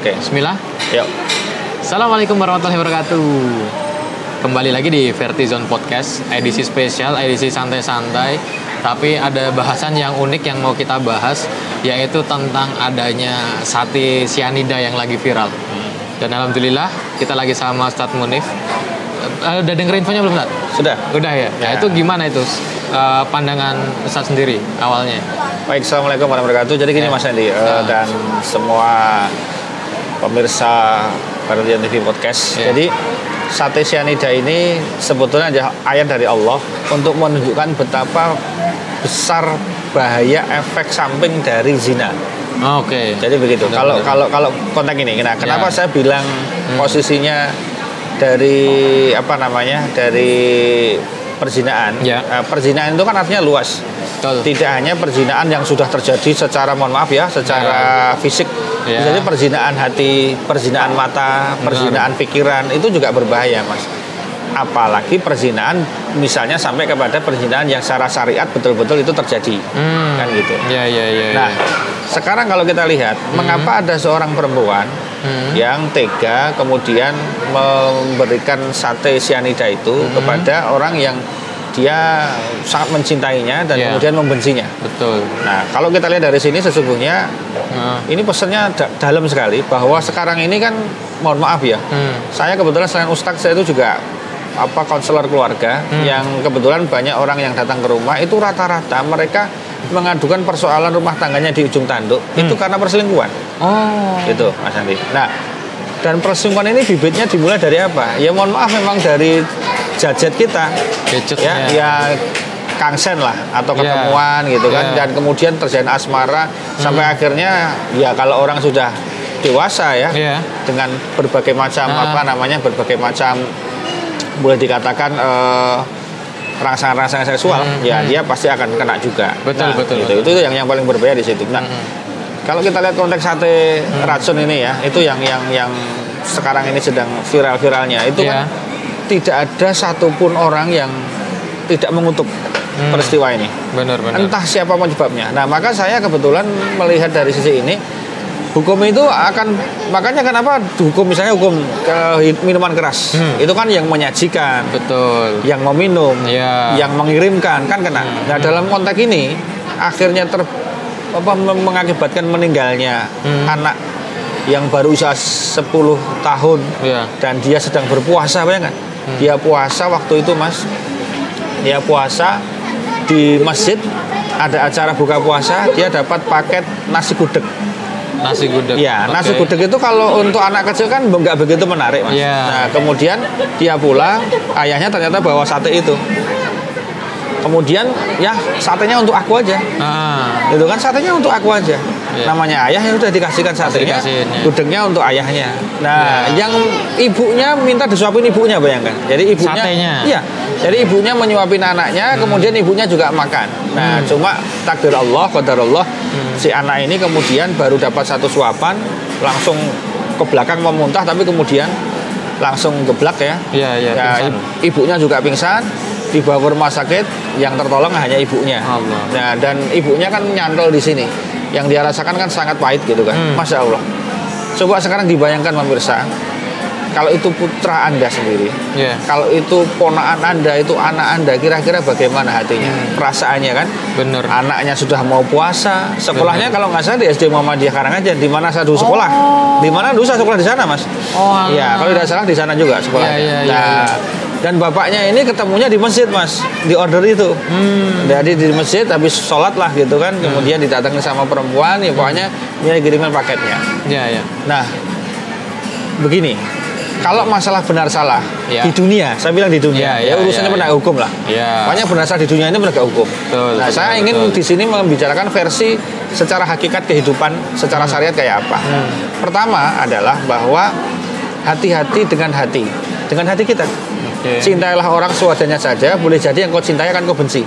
Oke. Bismillah. Yuk. Assalamualaikum warahmatullahi wabarakatuh. Kembali lagi di Vertizone Podcast, edisi spesial, edisi santai-santai. Tapi ada bahasan yang unik yang mau kita bahas, yaitu tentang adanya sate sianida yang lagi viral. Dan alhamdulillah kita lagi sama Ustadz Munif. Udah denger infonya belum, Ustadz? Sudah. Udah ya? Nah, itu gimana itu pandangan Ustadz sendiri awalnya? Baik, Assalamualaikum warahmatullahi wabarakatuh. Jadi gini Mas Andi, dan semua pemirsa Vertizone TV Podcast. Jadi sate sianida ini sebetulnya adalah ayat dari Allah untuk menunjukkan betapa besar bahaya efek samping dari zina. Oke. Jadi begitu. Kalau konteks ini, nah kenapa saya bilang posisinya dari dari perzinaan. Perzinaan itu kan artinya luas. Betul. Tidak hanya perzinaan yang sudah terjadi secara secara fisik. Jadi perzinaan hati, perzinaan mata, perzinaan pikiran itu juga berbahaya, Mas. Apalagi perzinaan misalnya sampai kepada perzinaan yang secara syariat betul-betul itu terjadi. Kan gitu. Nah, sekarang kalau kita lihat mengapa ada seorang perempuan yang tega kemudian memberikan sate sianida itu kepada orang yang dia sangat mencintainya dan kemudian membencinya. Betul. Nah, kalau kita lihat dari sini sesungguhnya ini pesannya dalam sekali bahwa sekarang ini kan mohon maaf ya. Saya kebetulan selain ustadz saya itu juga konselor keluarga yang kebetulan banyak orang yang datang ke rumah itu rata-rata mereka mengadukan persoalan rumah tangganya di ujung tanduk itu karena perselingkuhan. Gitu, Mas Andi. Nah, dan perselingkuhan ini bibitnya dimulai dari apa? Ya mohon maaf memang dari gadget kita. Ya kangsen lah atau ketemuan gitu kan dan kemudian terjadi asmara sampai akhirnya ya kalau orang sudah dewasa ya dengan berbagai macam berbagai macam boleh dikatakan rangsangan-rangsangan seksual ya dia pasti akan kena juga. Betul. Itu yang paling berbahaya di situ. Nah, kalau kita lihat konteks sate racun ini ya, itu yang sekarang ini sedang viral-viralnya itu kan tidak ada satupun orang yang tidak mengutuk peristiwa ini. Benar. Entah siapa penyebabnya. Nah, maka saya kebetulan melihat dari sisi ini hukum itu makanya kenapa hukum minuman keras itu kan yang menyajikan, betul, yang meminum, yang mengirimkan kan kena. Nah, dalam konteks ini akhirnya mengakibatkan meninggalnya anak yang baru usia 10 tahun dan dia sedang berpuasa, bayangkan. Dia puasa waktu itu, Mas. Dia puasa di masjid, ada acara buka puasa, dia dapat paket nasi gudeg. Nasi gudeg. Ya, nasi gudeg itu kalau untuk anak kecil kan nggak begitu menarik, Mas. Nah, kemudian dia pulang, ayahnya ternyata bawa sate itu. Kemudian ya satenya untuk aku aja. Itu kan satenya untuk aku aja. Namanya ayah yang udah dikasihkan satenya, gudegnya untuk ayahnya. Nah, yang ibunya minta disuapin ibunya, bayangkan. Jadi ibunya satenya. Iya. Jadi ibunya menyuapin anaknya, kemudian ibunya juga makan. Nah, cuma takdir Allah, qadar Allah, si anak ini kemudian baru dapat satu suapan, langsung ke belakang mau muntah, tapi kemudian langsung geblak ya. Ibunya juga pingsan, dibawa ke rumah sakit, yang tertolong hanya ibunya. Nah, dan ibunya kan nyantol di sini. Yang dia rasakan kan sangat pahit gitu kan. Masya Allah. Coba sekarang dibayangkan pemirsa, kalau itu putra Anda sendiri, kalau itu ponakan Anda, itu anak Anda, kira-kira bagaimana hatinya, perasaannya kan? Bener. Anaknya sudah mau puasa, sekolahnya kalau nggak salah di SD Muhammadiyah Karanganyar, di mana saya dulu sekolah, di mana dulu saya sekolah di sana, Mas. Ya, kalau tidak salah di sana juga sekolahnya. Dan bapaknya ini ketemunya di masjid, Mas, di order itu. Jadi di masjid habis sholat lah gitu kan, kemudian didatangi sama perempuan, ya pokoknya dia kirimin paketnya. Nah, begini. Kalau masalah benar salah di dunia, saya bilang di dunia, urusannya penegak hukum lah. Pokoknya benar salah di dunia ini penegak hukum. Nah, saya ingin di sini membicarakan versi secara hakikat kehidupan, secara syariat kayak apa. Pertama adalah bahwa hati-hati dengan hati kita. Cintailah orang sewajarnya saja, boleh jadi yang kau cintai akan kau benci.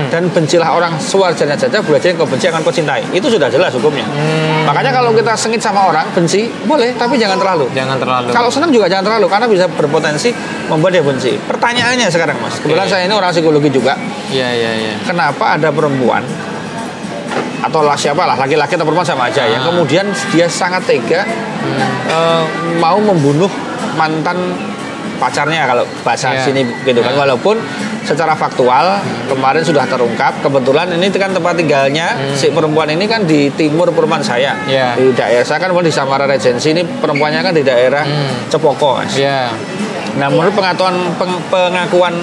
Dan bencilah orang sewajarnya saja, boleh jadi yang kau benci akan kau cintai. Itu sudah jelas hukumnya. Makanya kalau kita sengit sama orang, benci, boleh, tapi jangan terlalu. Kalau senang juga jangan terlalu, karena bisa berpotensi membuat dia benci. Pertanyaannya sekarang, Mas, kebetulan saya ini orang psikologi juga. Kenapa ada perempuan atau siapalah laki-laki atau perempuan sama aja yang kemudian dia sangat tega mau membunuh mantan pacarnya kalau bahasa sini gitu kan. Walaupun secara faktual kemarin sudah terungkap, kebetulan ini kan tempat tinggalnya si perempuan ini kan di timur perumahan saya, di daerah saya kan di Samara Regency, ini perempuannya kan di daerah Cepoko, Mas. Nah, menurut pengakuan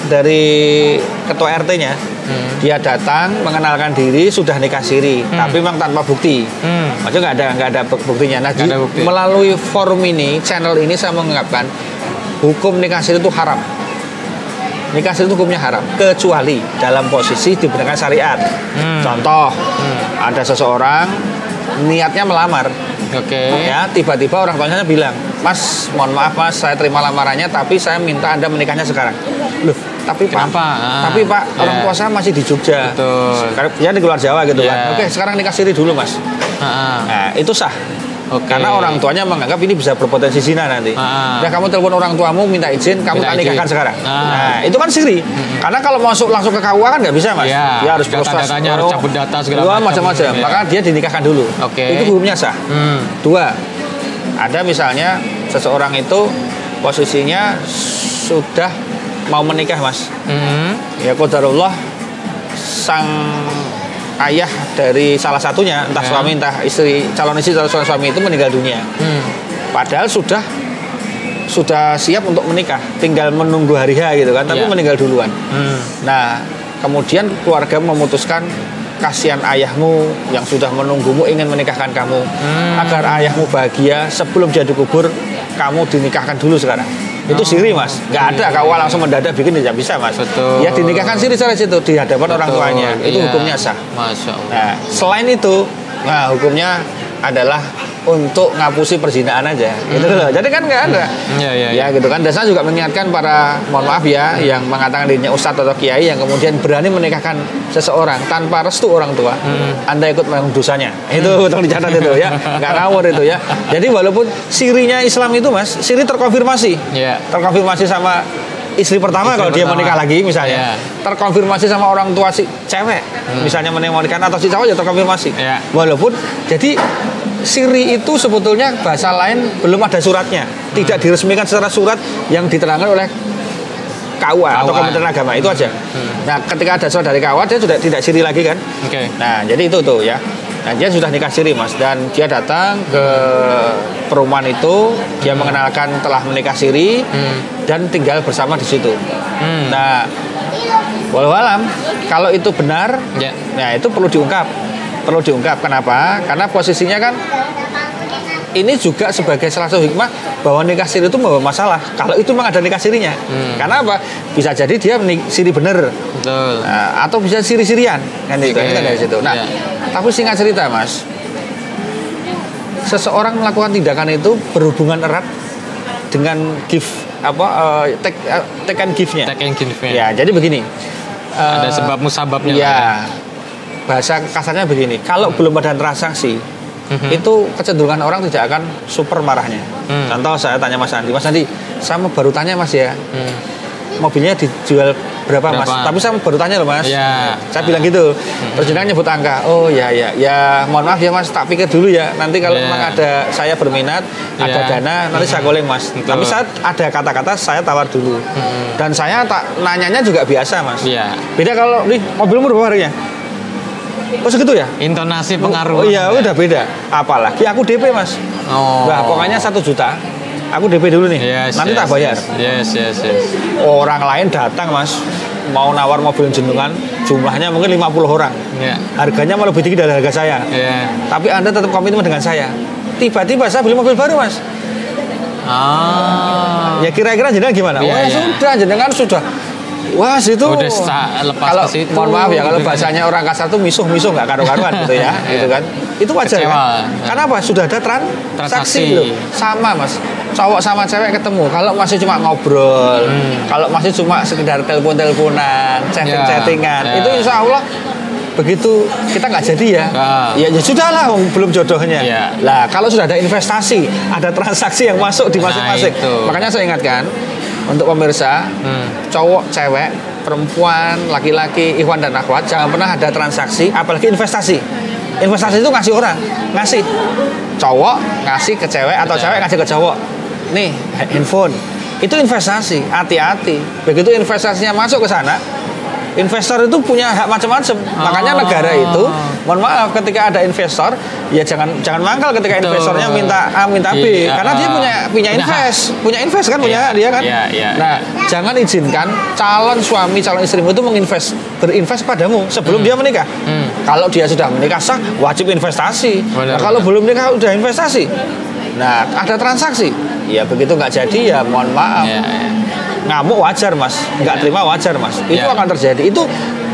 dari ketua RT-nya, dia datang mengenalkan diri, sudah nikah siri, tapi memang tanpa bukti. Maksudnya nggak ada buktinya. Nah, melalui forum ini, channel ini saya mengungkapkan hukum nikah siri itu haram. Nikah siri itu hukumnya haram kecuali dalam posisi dibenarkan syariat. Contoh, ada seseorang niatnya melamar. Ya, tiba-tiba orang tuanya bilang, "Mas, mohon maaf Mas, saya terima lamarannya tapi saya minta Anda menikahnya sekarang." Loh, tapi kenapa? Tapi Pak, orang tua saya masih di Jogja. Ya di luar Jawa gitu kan. Oke, sekarang nikah siri dulu, Mas. Nah, itu sah. Karena orang tuanya menganggap ini bisa berpotensi zina nanti. Ya kamu telepon orang tuamu minta izin, kamu tak nikahkan sekarang. Nah, itu kan siri. Karena kalau masuk langsung ke KUA kan nggak bisa, Mas. Dia harus proses, harus cabut data segala macam-macam. Maka dia dinikahkan dulu. Itu hukumnya sah. Dua, ada misalnya seseorang itu posisinya sudah mau menikah, Mas. Ya qadarullah sang ayah dari salah satunya, entah suami entah istri, calon istri atau suami itu meninggal dunia. Padahal sudah siap untuk menikah, tinggal menunggu hari H gitu kan, tapi meninggal duluan. Nah, kemudian keluarga memutuskan, kasihan ayahmu yang sudah menunggumu ingin menikahkan kamu, agar ayahmu bahagia sebelum dia dikubur, kamu dinikahkan dulu sekarang. Itu siri, Mas. Nggak ada KUA langsung mendadak bikin, tidak bisa, Mas. Ya dinikahkan siri saja situ di hadapan orang tuanya. Itu hukumnya sah. Masya Allah. Nah, selain itu, hukumnya adalah untuk ngapusi perzinaan aja, gitu loh. Jadi kan nggak ada. Ya gitu kan. Dan saya juga mengingatkan para, mohon maaf ya, yang mengatakan dirinya ustadz atau kiai yang kemudian berani menikahkan seseorang tanpa restu orang tua, Anda ikut menanggung dosanya. Itu tolong dicatat itu ya, nggak ngawur itu ya. Jadi walaupun sirinya Islam itu, Mas, siri terkonfirmasi, terkonfirmasi sama istri pertama kalau dia menikah lagi misalnya, terkonfirmasi sama orang tua si cewek, misalnya menikah atau si cowok ya terkonfirmasi. Walaupun jadi siri itu sebetulnya bahasa lain belum ada suratnya, tidak diresmikan secara surat yang diterangkan oleh KUA atau Kementerian Agama, itu aja. Nah, ketika ada surat dari KUA dia sudah tidak siri lagi kan. Nah, jadi itu tuh ya. Nah, dia sudah nikah siri, Mas, dan dia datang ke perumahan itu, dia mengenalkan telah menikah siri dan tinggal bersama di situ. Nah, walau alam kalau itu benar, nah itu perlu diungkap. Kenapa? Karena posisinya kan ini juga sebagai salah satu hikmah bahwa nikah siri itu membawa masalah. Kalau itu memang ada nikah sirinya. Karena apa? Bisa jadi dia siri bener. Nah, atau bisa siri-sirian kan itu kan dari situ. Nah, tapi singkat cerita, Mas, seseorang melakukan tindakan itu berhubungan erat dengan gift take and give-nya. Ya, jadi begini. Ada sebab musababnya. Ya. Bahasa kasarnya begini, kalau belum ada transaksi, itu kecenderungan orang tidak akan super marahnya. Contoh saya tanya Mas Andi, saya mau baru tanya Mas ya, mobilnya dijual berapa Mas? Tapi saya baru tanya loh Mas. Saya bilang gitu. Terus dia nyebut angka. Oh ya, mohon maaf ya Mas, tak pikir dulu ya. Nanti kalau memang ada saya berminat, ada dana, nanti saya calling Mas. Tapi saya ada kata-kata saya tawar dulu. Dan saya nanyanya juga biasa Mas. Beda kalau nih mobilmu berapa harganya? Oh segitu ya? Intonasi pengaruh. Iya, udah beda. Apalagi aku DP Mas. Nah, pokoknya 1 juta. Aku DP dulu nih. Nanti tak bayar. Orang lain datang Mas, mau nawar mobil jenengan, jumlahnya mungkin 50 orang. Harganya malah lebih tinggi dari harga saya. Tapi Anda tetap komitmen dengan saya. Tiba-tiba saya beli mobil baru Mas. Ya kira-kira jenengan gimana? Sudah, jenengan sudah. Wah, itu udah lepas kalau ke situ. Mohon maaf ya, kalau bahasanya orang kasar tuh misuh nggak karu-karuan gitu ya, gitu kan. Itu wajar kan? Karena apa? Sudah ada transaksi loh. Sama Mas. Cowok sama cewek ketemu. Kalau masih cuma ngobrol, kalau masih cuma sekedar telepon-teleponan, chatting-chattingan, itu insya Allah begitu kita nggak jadi ya. Ya sudahlah, belum jodohnya. Lah, kalau sudah ada investasi, ada transaksi yang masuk di masing-masing. Makanya saya ingatkan untuk pemirsa, cowok cewek perempuan, laki-laki, ikhwan dan akhwat, jangan pernah ada transaksi, apalagi investasi. Investasi itu ngasih orang, ngasih cowok ngasih ke cewek atau cewek ngasih ke cowok. Nih handphone, itu investasi, hati-hati. Begitu investasinya masuk ke sana, investor itu punya hak macam-macam. Makanya negara itu, mohon maaf, ketika ada investor, ya jangan mangkal ketika investornya minta A minta B, karena dia punya invest kan, punya hak dia kan. Nah, jangan izinkan calon suami calon istrimu itu berinvest padamu sebelum dia menikah. Kalau dia sudah menikah sah, wajib investasi. Nah, kalau belum menikah udah investasi. Nah, ada transaksi. Ya begitu nggak jadi ya mohon maaf. Ngamuk wajar mas, nggak terima wajar mas, itu akan terjadi, itu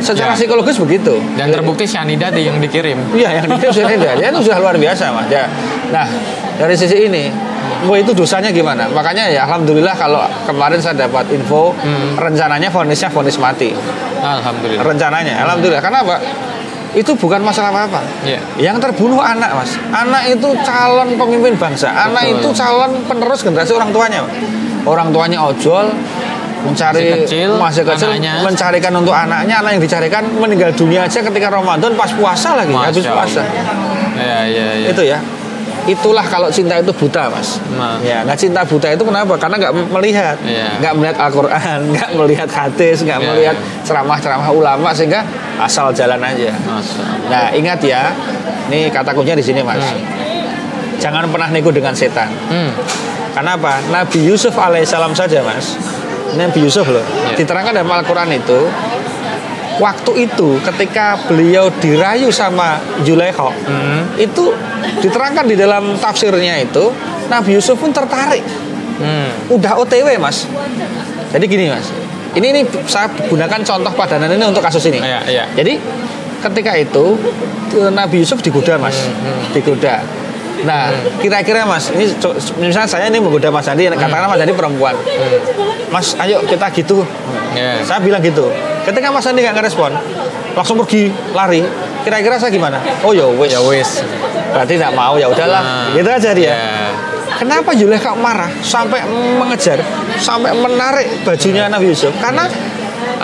secara psikologis begitu. Dan terbukti cyanida yang dikirim. Iya, yang dikirim cyanida, ya itu sudah luar biasa mas. Ya. Nah dari sisi ini, itu dosanya gimana? Makanya ya alhamdulillah kalau kemarin saya dapat info, rencananya vonis mati. Alhamdulillah. Rencananya, alhamdulillah. Karena apa? Itu bukan masalah apa-apa. Yang terbunuh anak mas, anak itu calon pemimpin bangsa, anak itu calon penerus generasi orang tuanya. Orang tuanya ojol, mencari masih kecil mencarikan untuk anaknya, anak yang dicarikan meninggal dunia aja ketika Ramadan pas puasa lagi, habis puasa. Itu ya. Itulah kalau cinta itu buta mas. Nah cinta buta itu kenapa? Karena nggak melihat, nggak melihat Al-Quran, nggak melihat hadis, nggak melihat ceramah-ceramah ulama, sehingga asal jalan aja. Nah ingat ya, nih kata kuncinya di sini mas. Jangan pernah nego dengan setan. Kenapa? Nabi Yusuf alaihissalam saja mas, Nabi Yusuf loh, diterangkan dalam Al-Quran itu, waktu itu ketika beliau dirayu sama Zulaikha, itu diterangkan di dalam tafsirnya itu, Nabi Yusuf pun tertarik, udah OTW mas. Jadi gini mas, ini saya gunakan contoh padanan ini untuk kasus ini. Jadi ketika itu Nabi Yusuf digoda mas, digoda. Nah, kira-kira mas, ini misalnya saya ini menggoda Mas Andi, katakanlah Mas Andi perempuan, Mas, ayo kita gitu. Saya bilang gitu. Ketika Mas Andi nggak ngerespon, langsung pergi, lari. Kira-kira saya gimana? Oh ya wes. Berarti nggak mau, ya udahlah. Gitu aja dia. Kenapa Zulaikha marah sampai mengejar, sampai menarik bajunya Nabi Yusuf? Karena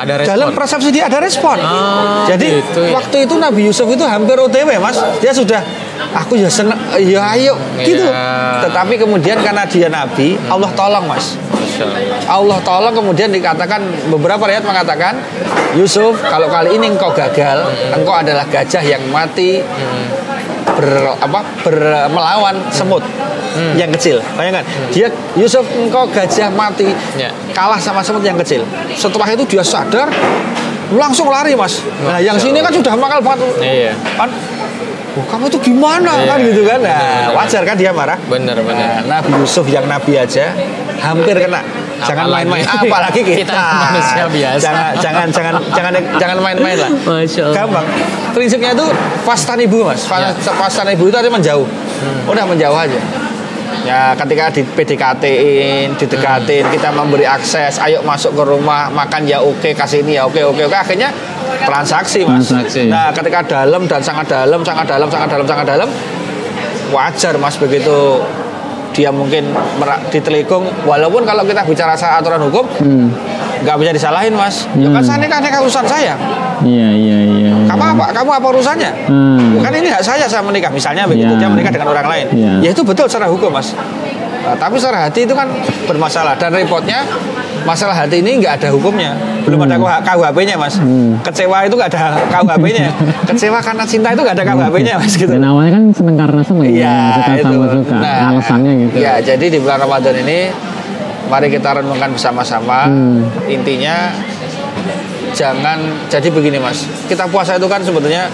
dalam persepsi dia ada respon. Jadi waktu itu Nabi Yusuf itu hampir OTW mas, dia sudah aku ya seneng, ya ayo gitu. Tetapi kemudian karena dia Nabi, Allah tolong mas. Allah tolong, kemudian dikatakan, beberapa ayat mengatakan, Yusuf kalau kali ini engkau gagal, engkau adalah gajah yang mati melawan semut yang kecil. Bayangkan, dia Yusuf engkau gajah mati kalah sama semut yang kecil. Setelah itu dia sadar, langsung lari mas. Nah yang sini kan sudah makal banget. Kan, kamu itu gimana kan gitu kan? Nah wajar kan dia marah. Bener. Nabi Yusuf yang nabi aja hampir kena. Jangan main-main, apalagi kita manusia biasa. Jangan main-main lah. Gampang. Prinsipnya itu fastanibu mas. Fastanibu itu artinya menjauh. Udah menjauh aja. Ya ketika di PDKT-in, didekatin, kita memberi akses, ayo masuk ke rumah, makan ya oke, kasih ini ya oke, akhirnya transaksi mas. Nah ketika dalam dan sangat dalam, wajar mas begitu dia mungkin ditelikung, walaupun kalau kita bicara soal aturan hukum nggak bisa disalahin mas. Ya kan saya nikah urusan saya. Iya. Kamu apa urusannya? Kan ini hak saya menikah misalnya begitu, dia menikah dengan orang lain. Ya itu betul secara hukum mas. Tapi secara hati itu kan bermasalah, dan repotnya masalah hati ini nggak ada hukumnya, belum ada KUHP-nya mas. Kecewa itu nggak ada KUHP-nya. Kecewa karena cinta itu nggak ada KUHP-nya mas gitu. Dan awalnya kan seneng karena seneng, suka. Nah, alasannya gitu. Ya jadi di bulan Ramadan ini mari kita renungkan bersama-sama. Intinya jangan, jadi begini mas, kita puasa itu kan sebetulnya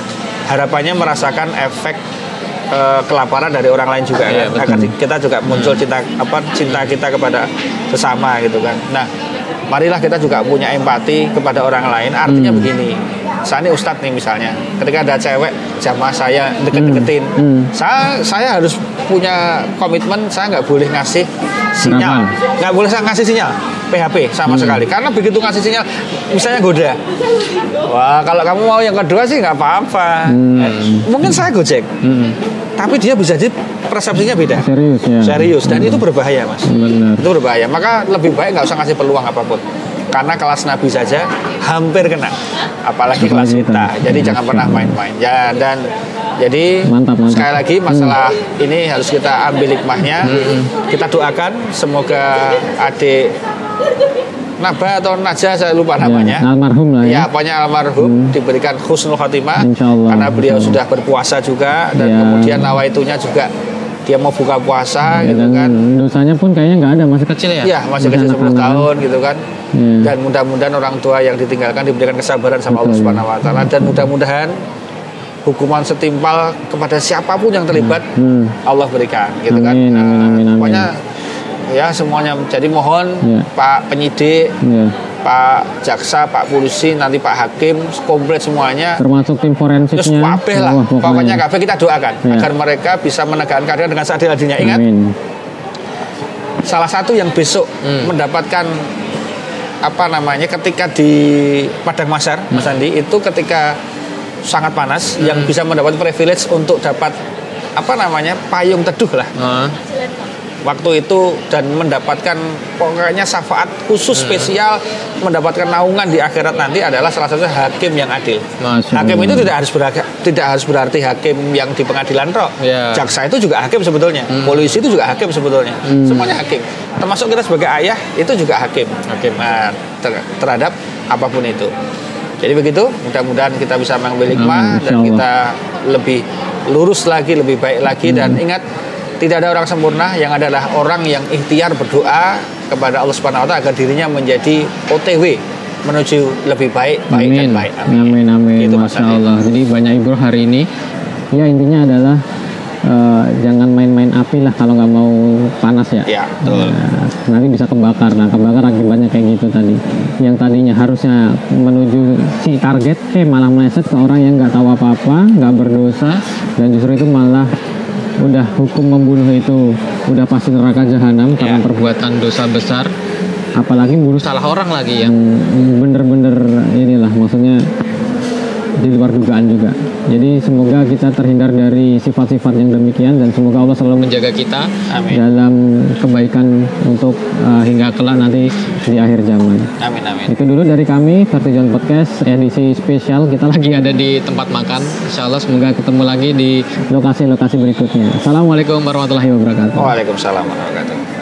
harapannya merasakan efek kelaparan dari orang lain juga kan. Agar kita juga muncul cinta kita kepada sesama gitu kan. Nah marilah kita juga punya empati kepada orang lain. Artinya begini, saya ini ustadz nih misalnya, ketika ada cewek jamaah saya deket-deketin, saya harus punya komitmen, saya nggak boleh ngasih sinyal, nggak boleh ngasih sinyal PHP sama sekali. Karena begitu ngasih sinyal, misalnya goda, wah kalau kamu mau yang kedua sih nggak apa-apa, mungkin saya gojek, tapi dia bisa jadi persepsinya beda, serius, dan itu berbahaya mas. Benar. Itu berbahaya, maka lebih baik nggak usah ngasih peluang apapun. Karena kelas Nabi saja hampir kena, apalagi kelas kita. Jadi jangan pernah main-main. Ya, dan jadi mantap. Sekali lagi masalah ini harus kita ambil hikmahnya. Kita doakan semoga adik Naba atau Naja, saya lupa namanya. Almarhum lah ya. Ya, pokoknya almarhum diberikan husnul khotimah. Insyaallah. Karena beliau sudah berpuasa juga dan kemudian nawaitunya juga dia mau buka puasa gitu kan. Dosanya pun kayaknya nggak ada, masih kecil ya. Iya, masih kecil 10 tahun gitu kan. Dan mudah-mudahan orang tua yang ditinggalkan diberikan kesabaran sama Allah Subhanahu wa taala, dan mudah-mudahan hukuman setimpal kepada siapapun yang terlibat Allah berikan gitu kan. Amin. Pokoknya ya semuanya. Jadi mohon Pak penyidik, Pak jaksa, Pak polisi, nanti Pak hakim, komplit semuanya. Termasuk tim forensiknya. Terus kabeh lah. Pokoknya kabeh kita doakan agar mereka bisa menegakkan keadilan dengan seadil-adilnya. Ingat, salah satu yang besok mendapatkan ketika di Padang Mahsyar, Mas Andi, itu ketika sangat panas, yang bisa mendapat privilege untuk dapat payung teduh lah. Waktu itu, dan mendapatkan pokoknya syafaat khusus spesial, mendapatkan naungan di akhirat nanti adalah salah satu hakim yang adil. Hakim itu tidak harus berarti hakim yang di pengadilan jaksa itu juga hakim sebetulnya, polisi itu juga hakim sebetulnya, semuanya hakim. Termasuk kita sebagai ayah itu juga hakim. Nah, terhadap apapun itu. Jadi begitu, mudah-mudahan kita bisa mengambil hikmah dan kita lebih lurus lagi, lebih baik lagi. Dan ingat, tidak ada orang sempurna, yang adalah orang yang ikhtiar berdoa kepada Allah Subhanahu wa taala agar dirinya menjadi OTW menuju lebih baik dan baik. Amin. Gitu, Masya Allah. Jadi banyak ibrah hari ini. Ya, intinya adalah jangan main-main api lah kalau nggak mau panas ya. Ya, betul. Nanti bisa kebakar. Nah, kebakar akibatnya kayak gitu tadi. Yang tadinya harusnya menuju si target, malah meleset ke orang yang nggak tahu apa-apa, nggak berdosa, dan justru itu malah udah hukum membunuh itu udah pasti neraka jahanam karena perbuatan dosa besar, apalagi bunuh salah orang lagi yang bener-bener inilah, maksudnya di luar dugaan juga. Jadi semoga kita terhindar dari sifat-sifat yang demikian, dan semoga Allah selalu menjaga kita dalam kebaikan untuk hingga kelak nanti di akhir zaman. Amin. Itu dulu dari kami, Vertizon Podcast edisi spesial. Kita lagi ada di tempat makan. Insya Allah semoga ketemu lagi di lokasi-lokasi berikutnya. Assalamualaikum warahmatullahi wabarakatuh. Waalaikumsalam warahmatullahi wabarakatuh.